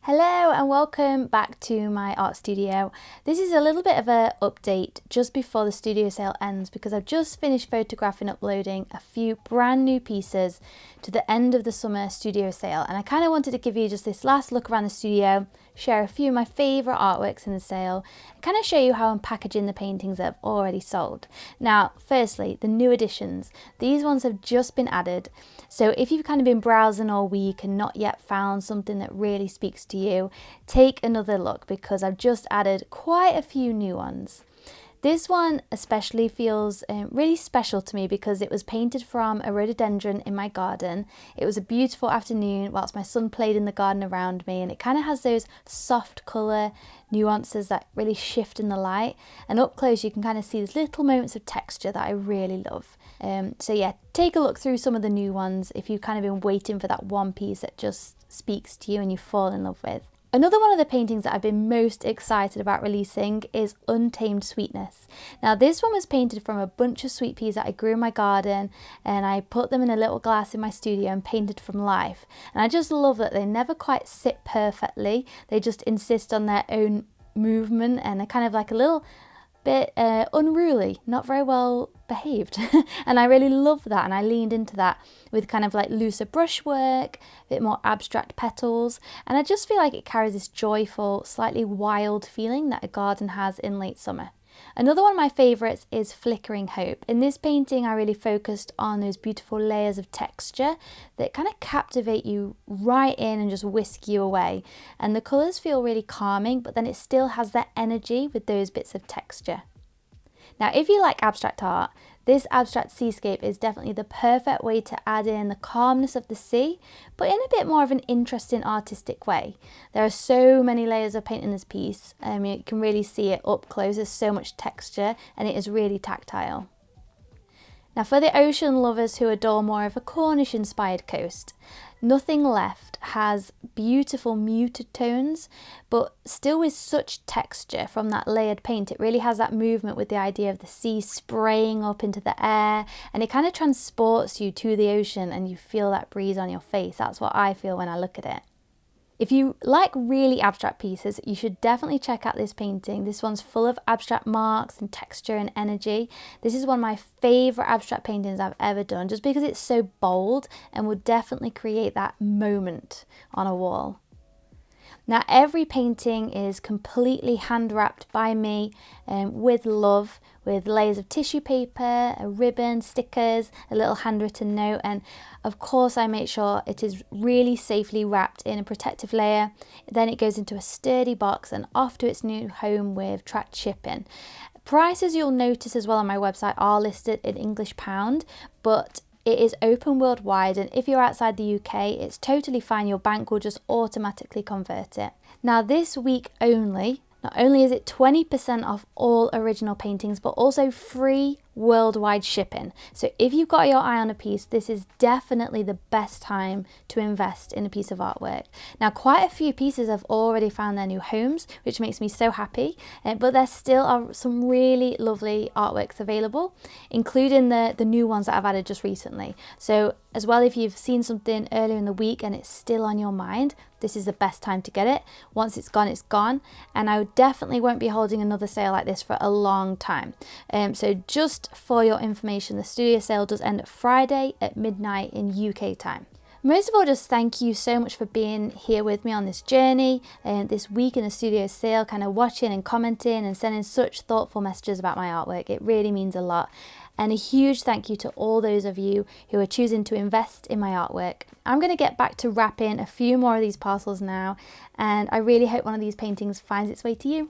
Hello and welcome back to my art studio. This is a little bit of an update just before the studio sale ends because I've just finished photographing and uploading a few brand new pieces to the end of the summer studio sale, and I kind of wanted to give you just this last look around the studio, share a few of my favourite artworks in the sale, and kind of show you how I'm packaging the paintings that I've already sold. Now, firstly, the new additions. These ones have just been added, so if you've kind of been browsing all week and not yet found something that really speaks to you, take another look because I've just added quite a few new ones. This one especially feels really special to me because it was painted from a rhododendron in my garden. It was a beautiful afternoon whilst my son played in the garden around me, and it kind of has those soft colour nuances that really shift in the light, and up close you can kind of see these little moments of texture that I really love. So yeah, take a look through some of the new ones if you've kind of been waiting for that one piece that just speaks to you and you fall in love with. Another one of the paintings that I've been most excited about releasing is Untamed Sweetness. Now this one was painted from a bunch of sweet peas that I grew in my garden, and I put them in a little glass in my studio and painted from life. And I just love that they never quite sit perfectly, they just insist on their own movement and they're kind of like a little bit unruly, not very well behaved. And I really love that, and I leaned into that with kind of like looser brushwork, a bit more abstract petals, and I just feel like it carries this joyful, slightly wild feeling that a garden has in late summer. Another one of my favourites is Flickering Hope. In this painting I really focused on those beautiful layers of texture that kind of captivate you right in and just whisk you away, and the colours feel really calming, but then it still has that energy with those bits of texture. Now if you like abstract art, this abstract seascape is definitely the perfect way to add in the calmness of the sea, but in a bit more of an interesting artistic way. There are so many layers of paint in this piece, you can really see it up close, there's so much texture and it is really tactile. Now for the ocean lovers who adore more of a Cornish inspired coast, Nothing Left has beautiful muted tones, but still with such texture from that layered paint. It really has that movement with the idea of the sea spraying up into the air, and it kind of transports you to the ocean and you feel that breeze on your face. That's what I feel when I look at it. If you like really abstract pieces, you should definitely check out this painting. This one's full of abstract marks and texture and energy. This is one of my favourite abstract paintings I've ever done, just because it's so bold and will definitely create that moment on a wall. Now every painting is completely hand wrapped by me with love, with layers of tissue paper, a ribbon, stickers, a little handwritten note, and of course I make sure it is really safely wrapped in a protective layer. Then it goes into a sturdy box and off to its new home with tracked shipping. Prices, you'll notice as well on my website, are listed in English pound, but it is open worldwide, and if you're outside the UK, it's totally fine. Your bank will just automatically convert it. Now this week only, not only is it 20% off all original paintings, but also free worldwide shipping. So if you've got your eye on a piece, this is definitely the best time to invest in a piece of artwork. Now quite a few pieces have already found their new homes, which makes me so happy, but there still are some really lovely artworks available, including the new ones that I've added just recently. So as well, if you've seen something earlier in the week and it's still on your mind, this is the best time to get it. Once it's gone, it's gone, and I definitely won't be holding another sale like this for a long time. So just for your information, the studio sale does end at Friday at midnight in UK time. Most of all, just thank you so much for being here with me on this journey and this week in the studio sale, kind of watching and commenting and sending such thoughtful messages about my artwork. It really means a lot. And a huge thank you to all those of you who are choosing to invest in my artwork. I'm going to get back to wrapping a few more of these parcels now, and I really hope one of these paintings finds its way to you.